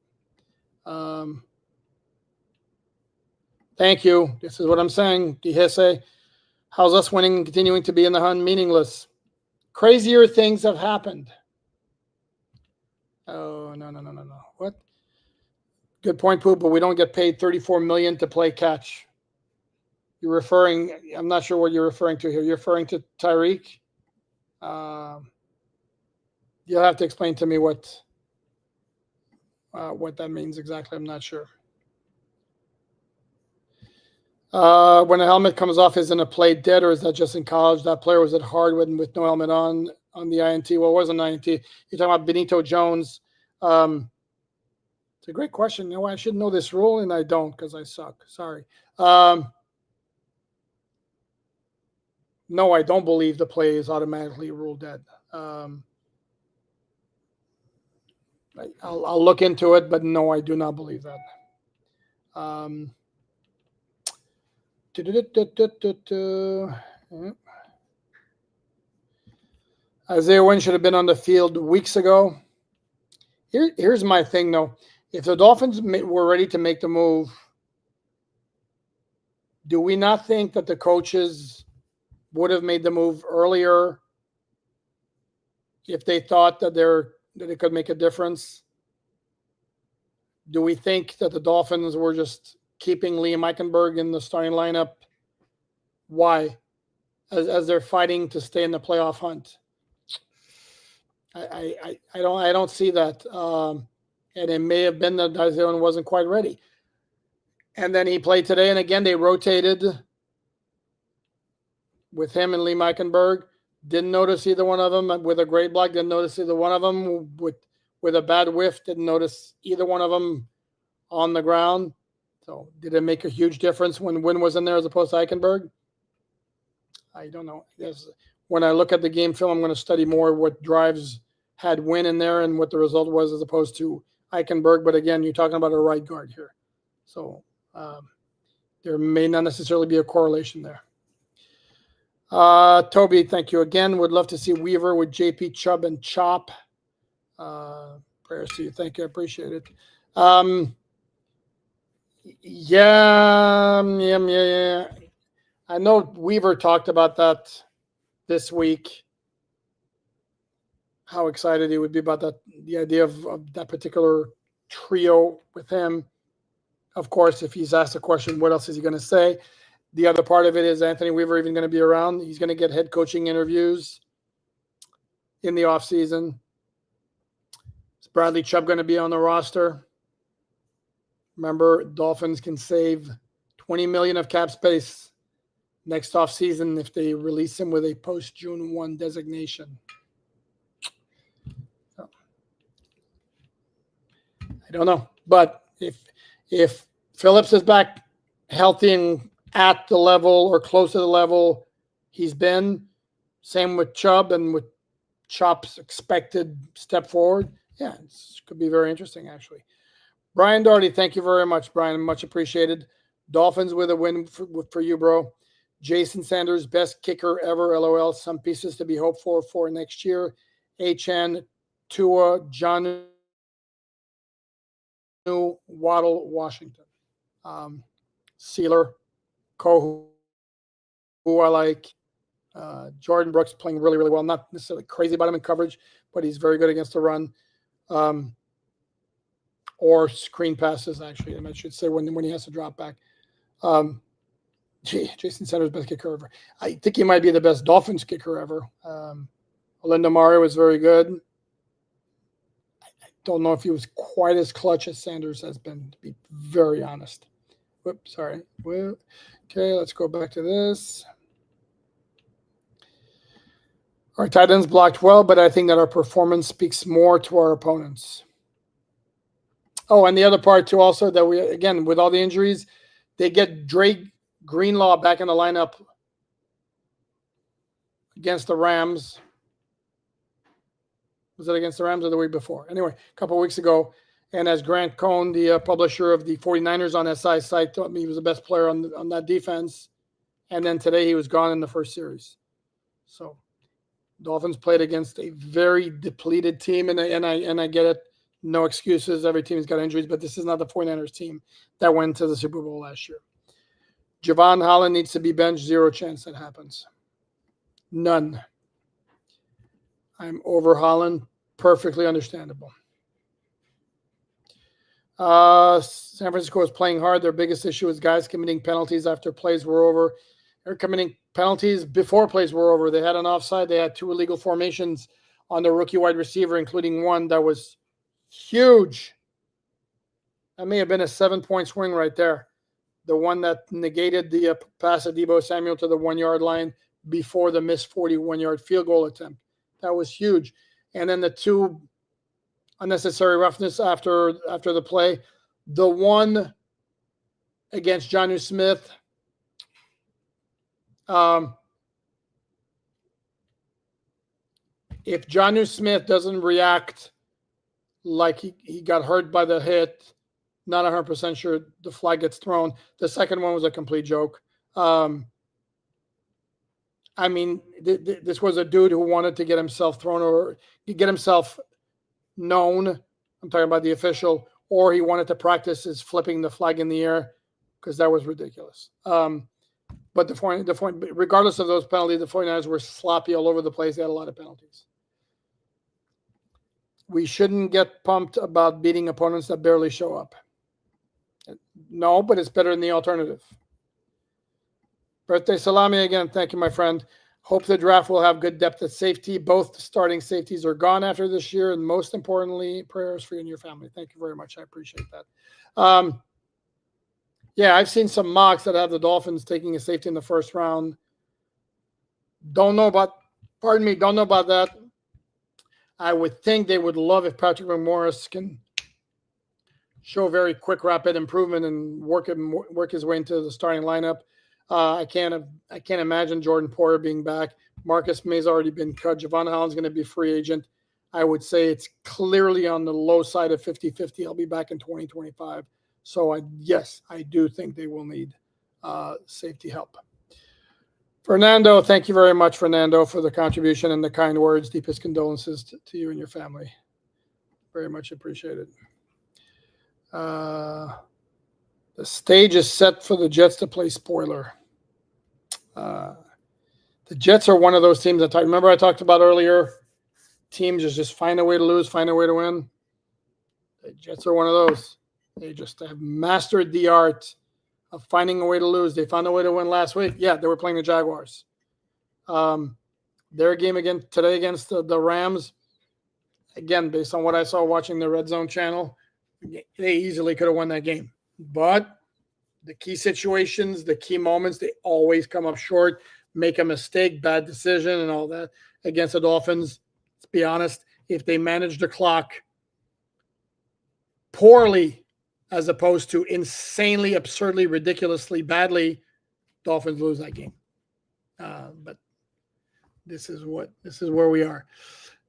Thank you. This is what I'm saying. Dihese, how's us winning and continuing to be in the hunt meaningless? Crazier things have happened. Oh, no. What? Good point, Poop, but we don't get paid $34 million to play catch. You're referring, I'm not sure what you're referring to here. You're referring to Tyreek? You'll have to explain to me what that means exactly. I'm not sure. When a helmet comes off, isn't a play dead, or is that just in college? That player was at Hardwood with no helmet on the INT. Well, it wasn't INT. You're talking about Benito Jones. It's a great question. No, I should know this rule, and I don't because I suck. Sorry. No, I don't believe the play is automatically ruled dead. I'll look into it, but no, I do not believe that. Isaiah Wynn should have been on the field weeks ago. Here's my thing, though. If the Dolphins were ready to make the move, do we not think that the coaches would have made the move earlier if they thought that it could make a difference? Do we think that the Dolphins were just keeping Liam Eichenberg in the starting lineup? Why? As they're fighting to stay in the playoff hunt. I don't see that. And it may have been that Isaiah wasn't quite ready. And then he played today, and again they rotated with him and Liam Eichenberg. Didn't notice either one of them with a great block. Didn't notice either one of them with a bad whiff. Didn't notice either one of them on the ground. So did it make a huge difference when Wynn was in there as opposed to Eichenberg? I don't know. Yes. When I look at the game film, I'm going to study more what drives had Wynn in there and what the result was as opposed to Eichenberg. But again, you're talking about a right guard here. So there may not necessarily be a correlation there. Toby, thank you again. Would love to see Weaver with JP, Chubb, and Chop. Prayers to you. Thank you. I appreciate it. Yeah. I know Weaver talked about that this week, how excited he would be about that, the idea of that particular trio with him. Of course, if he's asked a question, what else is he going to say? The other part of it is Anthony Weaver even going to be around? He's going to get head coaching interviews in the offseason. Is Bradley Chubb going to be on the roster? Remember, Dolphins can save $20 million of cap space next offseason if they release him with a post-June 1 designation. So, I don't know. But if Phillips is back healthy and at the level or close to the level he's been, same with Chubb and with Chop's expected step forward, yeah, it could be very interesting, actually. Brian Doherty, thank you very much, Brian. Much appreciated. Dolphins with a win for you, bro. Jason Sanders, best kicker ever, LOL. Some pieces to be hoped for next year. HN, Tua, John, Waddle, Washington. Sealer, Kohu, who I like. Jordan Brooks playing really, really well. Not necessarily crazy about him in coverage, but he's very good against the run. Or screen passes, actually, I should say, when he has to drop back. Jason Sanders, best kicker ever. I think he might be the best Dolphins kicker ever. Olinda Mario was very good. I don't know if he was quite as clutch as Sanders has been, to be very honest. Whoops, sorry. Well, okay, let's go back to this. Our tight ends blocked well, but I think that our performance speaks more to our opponents. Oh, and the other part, too, also, that we, again, with all the injuries, they get Drake Greenlaw back in the lineup against the Rams. Was it against the Rams or the week before? Anyway, a couple of weeks ago. And as Grant Cohn, the publisher of the 49ers on SI site, told me he was the best player on that defense. And then today he was gone in the first series. So Dolphins played against a very depleted team, and I get it. No excuses. Every team's got injuries, but this is not the 49ers team that went to the Super Bowl last year. Javon Holland needs to be benched. Zero chance that happens. None. I'm over Holland. Perfectly understandable. San Francisco is playing hard. Their biggest issue is guys committing penalties after plays were over. They're committing penalties before plays were over. They had an offside. They had 2 illegal formations on the rookie wide receiver, including one that was huge. That may have been a 7-point swing right there. The one that negated the pass of Deebo Samuel to the 1-yard line before the missed 41-yard field goal attempt. That was huge. And then the 2 unnecessary roughness after the play. The one against Jonnu Smith. If Jonnu Smith doesn't react like he got hurt by the hit, not 100% sure the flag gets thrown. The second one was a complete joke. I mean, this was a dude who wanted to get himself thrown or get himself known. I'm talking about the official, or he wanted to practice his flipping the flag in the air because that was ridiculous. But the point, regardless of those penalties, the 49ers were sloppy all over the place. They had a lot of penalties. We shouldn't get pumped about beating opponents that barely show up. No, but it's better than the alternative. Birthday salami again. Thank you, my friend. Hope the draft will have good depth at safety. Both the starting safeties are gone after this year. And most importantly, prayers for you and your family. Thank you very much. I appreciate that. Yeah, I've seen some mocks that have the Dolphins taking a safety in the first round. Don't know about that. I would think they would love if Patrick McMorris can show very quick, rapid improvement and work his way into the starting lineup. I can't imagine Jordan Poyer being back. Marcus May's already been cut. Javon Holland's going to be a free agent. I would say it's clearly on the low side of 50-50. He'll be back in 2025. So, yes, I do think they will need safety help. Fernando, thank you very much, Fernando, for the contribution and the kind words. Deepest condolences to you and your family. Very much appreciated. The stage is set for the Jets to play spoiler. The Jets are one of those teams that remember I talked about earlier. Teams just find a way to lose, find a way to win. The Jets are one of those. They just have mastered the art of finding a way to lose. They found a way to win last week. Yeah, they were playing the Jaguars. Their game again today against the Rams, again, based on what I saw watching the Red Zone channel, they easily could have won that game. But the key situations, the key moments, they always come up short, make a mistake, bad decision, and all that. Against the Dolphins, let's be honest, if they manage the clock poorly as opposed to insanely, absurdly, ridiculously badly, Dolphins lose that game. But this is where we are.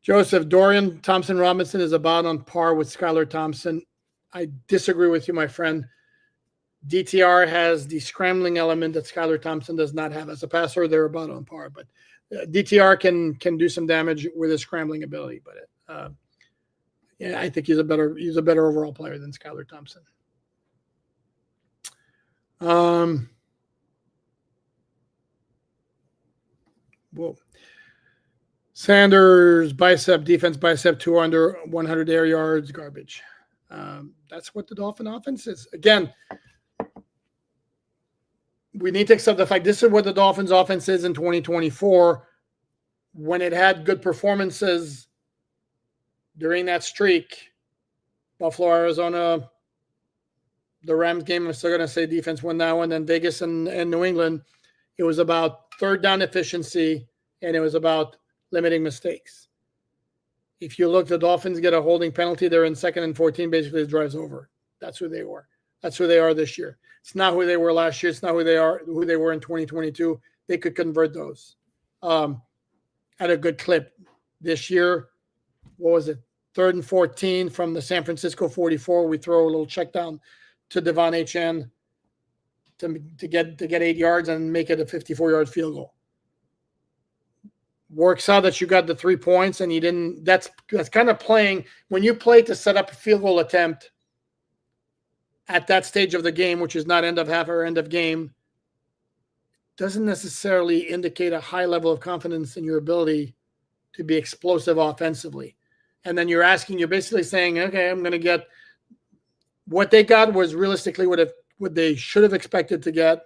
Joseph, Dorian Thompson-Robinson is about on par with Skylar Thompson. I disagree with you, my friend. DTR has the scrambling element that Skylar Thompson does not have. As a passer, they're about on par. But DTR can do some damage with his scrambling ability. But yeah, I think he's a better overall player than Skylar Thompson. Whoa. Sanders defense bicep 2 under 100 air yards, garbage. That's what the Dolphin offense is. Again, we need to accept the fact this is what the Dolphins offense is in 2024. When it had good performances during that streak, Buffalo, Arizona, the Rams game, I'm still going to say defense won that one. Then Vegas and New England, it was about third down efficiency, and it was about limiting mistakes. If you look, the Dolphins get a holding penalty. They're in 2nd and 14. Basically, it drives over. That's who they were. That's who they are this year. It's not who they were last year. It's not who they were in 2022. They could convert those at a good clip. This year, what was it? 3rd and 14 from the San Francisco 44. We throw a little check down to Devon Achane to get 8 yards and make it a 54-yard field goal. Works out that you got the 3 points and you didn't. That's kind of playing when you play to set up a field goal attempt at that stage of the game, which is not end of half or end of game, doesn't necessarily indicate a high level of confidence in your ability to be explosive offensively. And then you're basically saying, okay, I'm going to get what they got was realistically what they should have expected to get.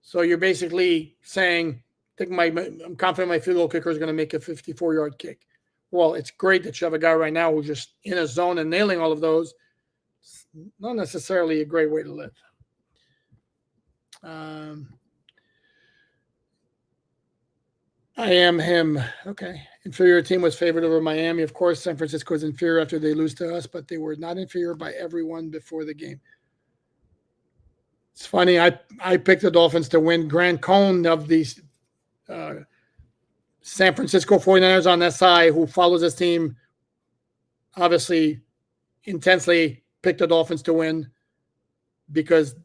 So you're basically saying, I'm confident my field goal kicker is going to make a 54-yard kick. Well, it's great that you have a guy right now who's just in a zone and nailing all of those. It's not necessarily a great way to live. I am him. Okay. Inferior team was favored over Miami. Of course, San Francisco is inferior after they lose to us, but they were not inferior by everyone before the game. It's funny. I picked the Dolphins to win. Grant Cohn of the San Francisco 49ers on SI, who follows this team, obviously intensely picked the Dolphins to win because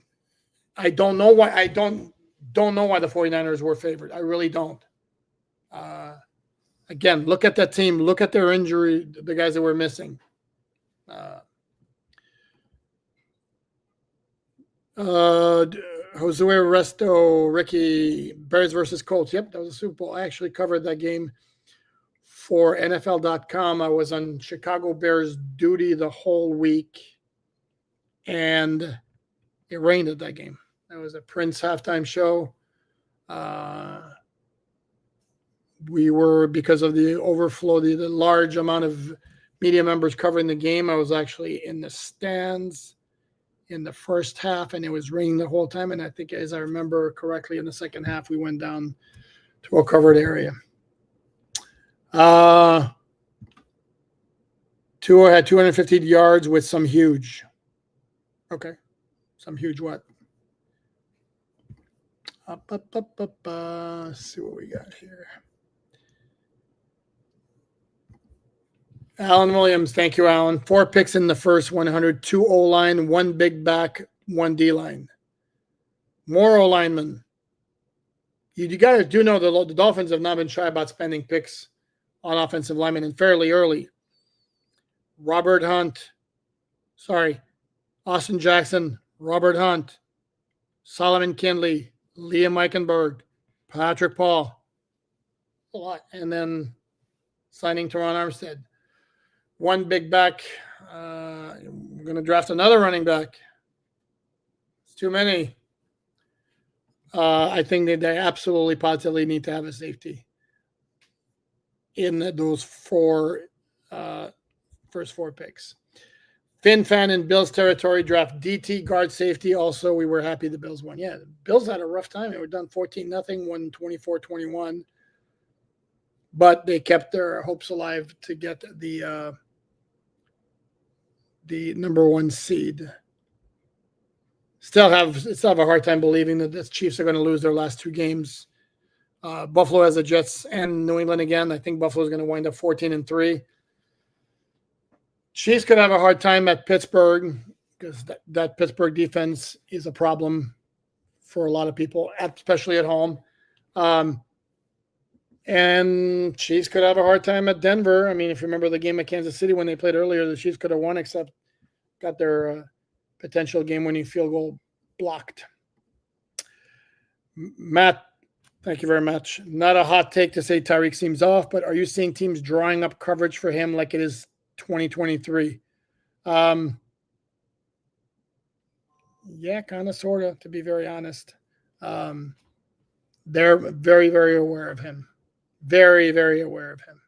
I don't know why know why the 49ers were favored. I really don't. Again, look at that team. Look at their injury, the guys that were missing. Jose Resto, Ricky, Bears versus Colts. Yep, that was a Super Bowl. I actually covered that game for NFL.com. I was on Chicago Bears duty the whole week, and it rained at that game. That was a Prince halftime show. We were, because of the overflow, the large amount of media members covering the game, I was actually in the stands in the first half, and it was raining the whole time. And I think, as I remember correctly, in the second half, we went down to a covered area. Tua had 250 yards with some huge. Okay. Some huge what? Let's see what we got here. Alan Williams, thank you, Alan. 4 picks in the first 100, 2 O-line, 1 big back, 1 D-line. More O-linemen. You guys do know the Dolphins have not been shy about spending picks on offensive linemen and fairly early. Austin Jackson, Robert Hunt, Solomon Kindley, Liam Eichenberg, Patrick Paul. A lot. And then signing Teron Armstead. 1 big back. We're going to draft another running back. It's too many. I think that they absolutely positively need to have a safety in those first 4 picks. Finn Fan in Bills territory, draft DT guard safety. Also, we were happy the Bills won. Yeah, the Bills had a rough time. They were done 14-0, won 24-21. But they kept their hopes alive to get the number 1 seed. Still have a hard time believing that the Chiefs are going to lose their last 2 games. Buffalo has the Jets and New England again. I think Buffalo is going to wind up 14-3. Chiefs could have a hard time at Pittsburgh because that Pittsburgh defense is a problem for a lot of people, especially at home. And Chiefs could have a hard time at Denver. I mean, if you remember the game at Kansas City when they played earlier, the Chiefs could have won, except got their potential game-winning field goal blocked. Matt, thank you very much. Not a hot take to say Tyreek seems off, but are you seeing teams drawing up coverage for him like it is 2023? Yeah, kind of, sort of, to be very honest. They're very, very aware of him. Very, very aware of him.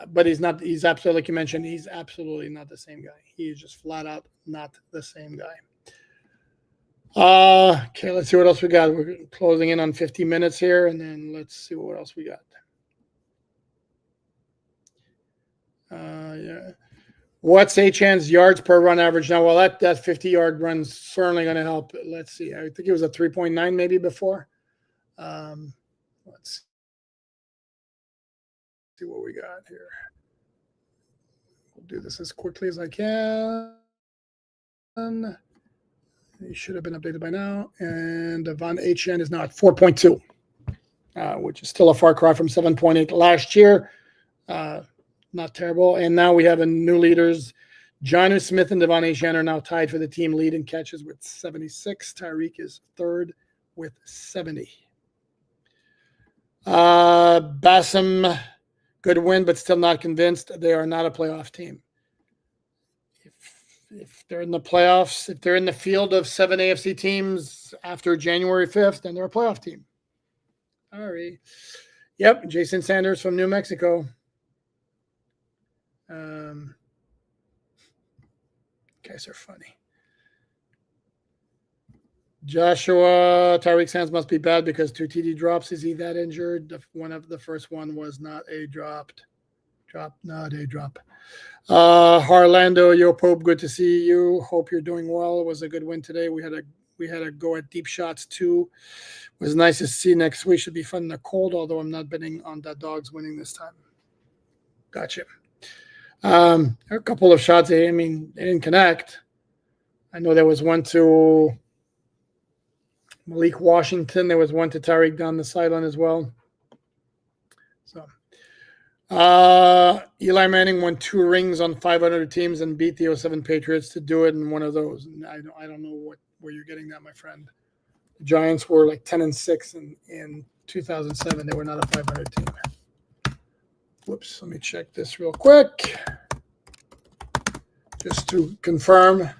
But he's absolutely, like you mentioned, he's absolutely not the same guy. He is just flat out not the same guy. Okay, let's see what else we got. We're closing in on 50 minutes here, and then let's see what else we got. Yeah. What's Achan's yards per run average now? Well, that 50-yard run's certainly going to help. Let's see. I think it was a 3.9 maybe before. Let's see what we got here. We'll do this as quickly as I can. He should have been updated by now. And Von Achan is now at 4.2, which is still a far cry from 7.8 last year. Not terrible. And now we have a new leaders. Jonnu Smith and Devon Achane are now tied for the team lead in catches with 76. Tyreek is third with 70. Bassam, good win, but still not convinced. They are not a playoff team. if they're in the playoffs, if they're in the field of 7 AFC teams after January 5th, then they're a playoff team. All right. Yep, Jason Sanders from New Mexico. Guys are funny. Joshua, Tyreek's hands must be bad because 2 TD drops. Is he that injured? The first one was not a drop. Not a drop. Harlando, yo Pope, good to see you. Hope you're doing well. It was a good win today. We had a go at deep shots too. It was nice to see. Next week should be fun in the cold, although I'm not betting on the dogs winning this time. Gotcha. A couple of shots, they didn't connect. I know there was one to Malik Washington. There was one to Tyreek down the sideline as well. So, Eli Manning won 2 rings on 500 teams and beat the 07 Patriots to do it in one of those. And I don't know where you're getting that, my friend. The Giants were like 10-6 in 2007. They were not a 500 team. Whoops, let me check this real quick. Just to confirm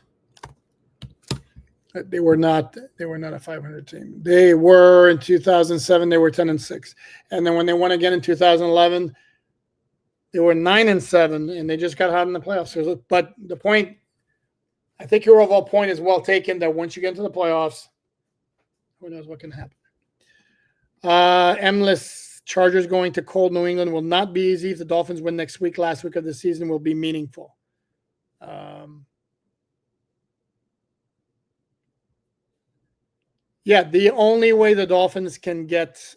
that they were not a 500 team. They were in 2007, they were 10-6. And then when they won again in 2011, they were 9-7, and they just got hot in the playoffs. But the point, I think your overall point is well taken that once you get into the playoffs, who knows what can happen. Emless Chargers going to cold New England will not be easy. If the Dolphins win next week, last week of the season will be meaningful. Yeah, the only way the Dolphins can get,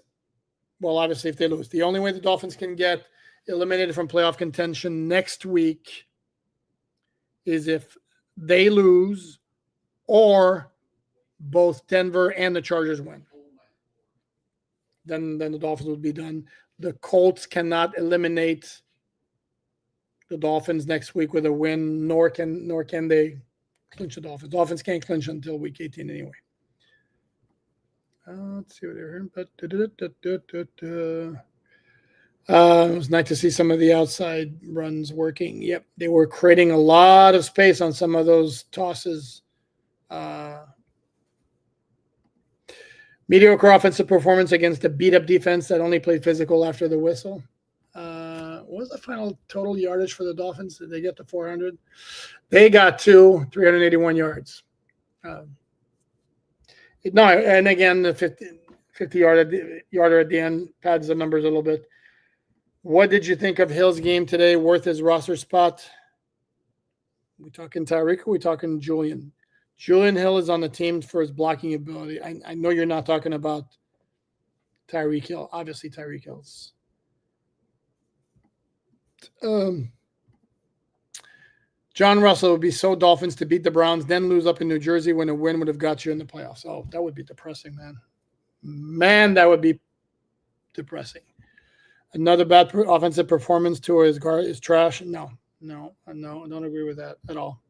well, obviously if they lose, the only way the Dolphins can get eliminated from playoff contention next week is if they lose or both Denver and the Chargers win. Then the Dolphins would be done. The Colts cannot eliminate the Dolphins next week with a win, nor can they clinch the Dolphins. Dolphins can't clinch until week 18 anyway. Let's see what they're here. It was nice to see some of the outside runs working. Yep, they were creating a lot of space on some of those tosses. Mediocre offensive performance against a beat-up defense that only played physical after the whistle. What was the final total yardage for the Dolphins? Did they get to 400? They got to 381 yards. No, and again, the 50-yarder at the end pads the numbers a little bit. What did you think of Hill's game today? Worth his roster spot? We talking Tyreek or we talking Julian? Julian Hill is on the team for his blocking ability. I know you're not talking about Tyreek Hill. Obviously, Tyreek Hill's. John Russell would be so Dolphins to beat the Browns, then lose up in New Jersey when a win would have got you in the playoffs. Oh, that would be depressing, man. Man, that would be depressing. Another bad offensive performance to his guard is trash. No, I don't agree with that at all.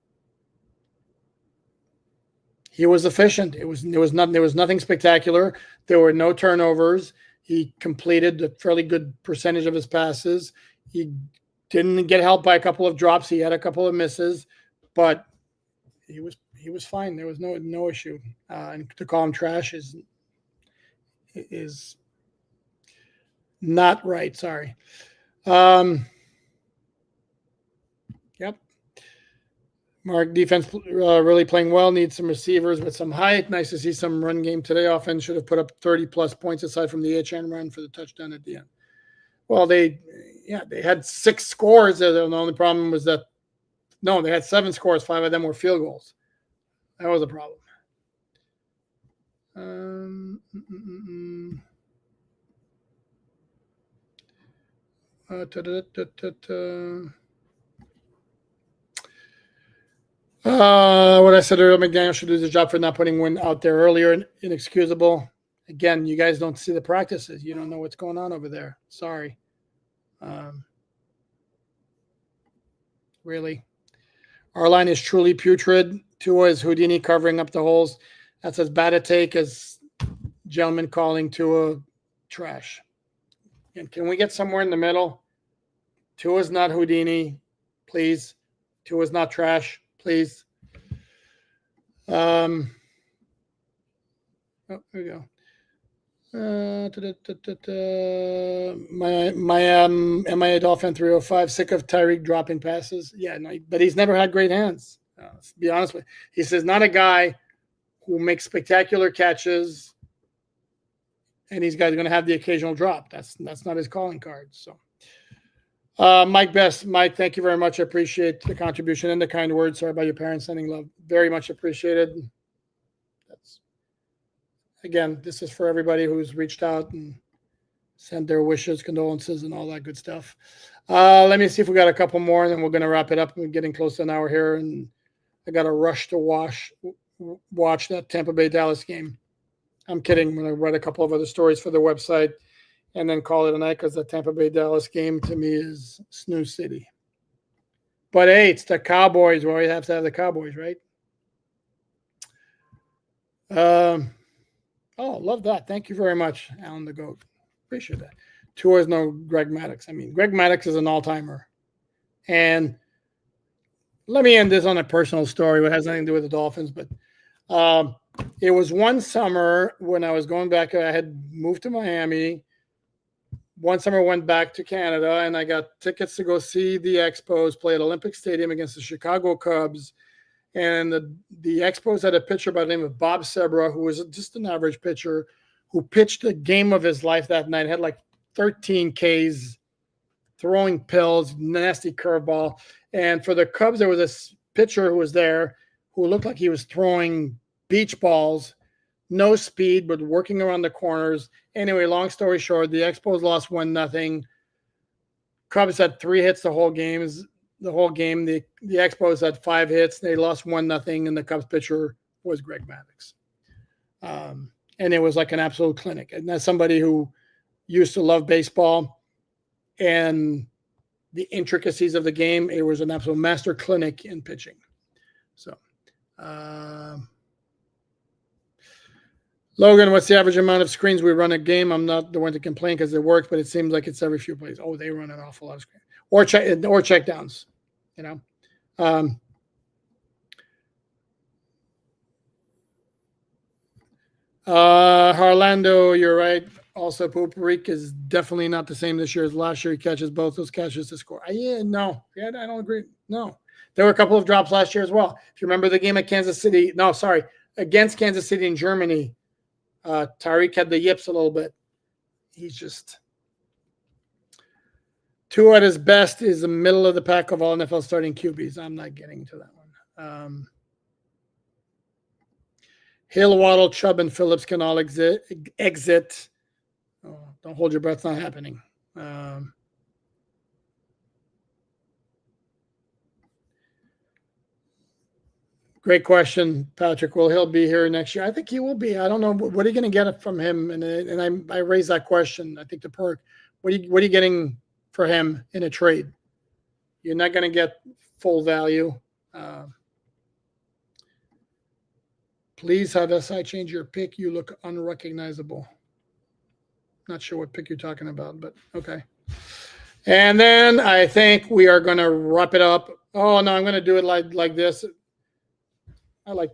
He was efficient. There was nothing spectacular. There were no turnovers. He completed a fairly good percentage of his passes. He didn't get helped by a couple of drops. He had a couple of misses, but he was fine. There was no issue. And to call him trash is not right. Sorry. Yep. Mark, defense really playing well. Needs some receivers with some height. Nice to see some run game today. Offense should have put up 30-plus points aside from the HN run for the touchdown at the end. Well, they had 6 scores. The only problem was that, no, they had 7 scores. 5 of them were field goals. That was a problem. What I said earlier, McDaniel should lose his job for not putting Wynn out there earlier. Inexcusable. Again, you guys don't see the practices. You don't know what's going on over there. Sorry. Really. Our line is truly putrid. Tua is Houdini covering up the holes. That's as bad a take as gentlemen calling Tua trash. And can we get somewhere in the middle? Tua's not Houdini, please. Tua's not trash, please. Oh, there we go. Am I a Dolphin 305? Sick of Tyreek dropping passes? Yeah, no, but he's never had great hands. Let's be honest with you. He says not a guy who makes spectacular catches, and he's going to have the occasional drop. That's not his calling card. So, Mike Best, Mike, thank you very much. I appreciate the contribution and the kind words. Sorry about your parents sending love. Very much appreciated. Again, this is for everybody who's reached out and sent their wishes, condolences, and all that good stuff. Let me see if we got a couple more, and then we're going to wrap it up. We're getting close to an hour here, and I got to rush to watch that Tampa Bay Dallas game. I'm kidding. I'm going to write a couple of other stories for the website and then call it a night, because the Tampa Bay Dallas game to me is snooze city. But hey, it's the Cowboys. We always have to have the Cowboys, right? Oh, love that. Thank you very much, Alan the Goat. Appreciate that. Tours no Greg Maddux. I mean, Greg Maddux is an all-timer. And let me end this on a personal story. It has nothing to do with the Dolphins, but it was one summer when I was going back. I had moved to Miami. One summer I went back to Canada, and I got tickets to go see the Expos play at Olympic Stadium against the Chicago Cubs. And the Expos had a pitcher by the name of Bob Sebra, who was just an average pitcher, who pitched the game of his life that night. Had like 13 Ks, throwing pills, nasty curveball. And for the Cubs, there was this pitcher who was there who looked like he was throwing beach balls, no speed, but working around the corners. Anyway, long story short, the Expos lost 1-0. Cubs had 3 hits the whole game. The Expos had 5 hits. They lost 1-0, and the Cubs pitcher was Greg Maddux. And it was like an absolute clinic. And as somebody who used to love baseball and the intricacies of the game, it was an absolute master clinic in pitching. So, Logan, what's the average amount of screens we run a game? I'm not the one to complain because it works, but it seems like it's every few plays. Oh, they run an awful lot of screens. Or check downs, you know. Harlando, you're right. Also, Poupart is definitely not the same this year as last year. He catches both those catches to score. I don't agree. No, there were a couple of drops last year as well. If you remember the game at against Kansas City in Germany, Tyreek had the yips a little bit. He's just Tua at his best is the middle of the pack of all NFL starting QBs. I'm not getting into that one. Hill, Waddle, Chubb, and Phillips can all exit. Oh, don't hold your breath. It's not happening. Great question, Patrick. Will Hill be here next year? I think he will be. I don't know. What are you going to get from him? And I raised that question. I think the perk. What are you getting for him in a trade? You're not going to get full value. Please have SI change your pick. You look unrecognizable. Not sure what pick you're talking about, but okay. And then I think we are going to wrap it up. Oh no, I'm going to do it like this. I like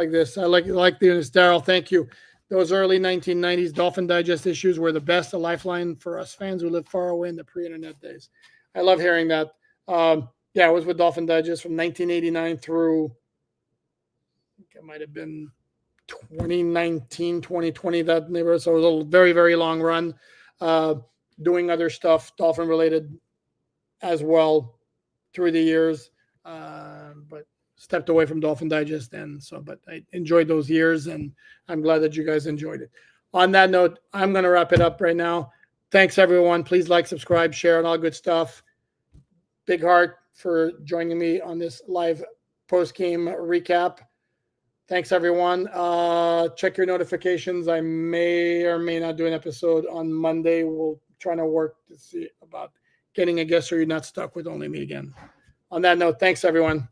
this. I like this. Daryl, thank you. Those early 1990s Dolphin Digest issues were the best, a lifeline for us fans who lived far away in the pre-internet days. I love hearing that. Yeah, I was with Dolphin Digest from 1989 through, I think it might have been 2019, 2020, that neighborhood. So it was a very, very long run, doing other stuff, Dolphin related as well through the years. But stepped away from Dolphin Digest then. But I enjoyed those years, and I'm glad that you guys enjoyed it. On that note, I'm going to wrap it up right now. Thanks, everyone. Please like, subscribe, share, and all good stuff. Big heart for joining me on this live post-game recap. Thanks, everyone. Check your notifications. I may or may not do an episode on Monday. We'll try to work to see about getting a guest so you're not stuck with only me again. On that note, thanks, everyone.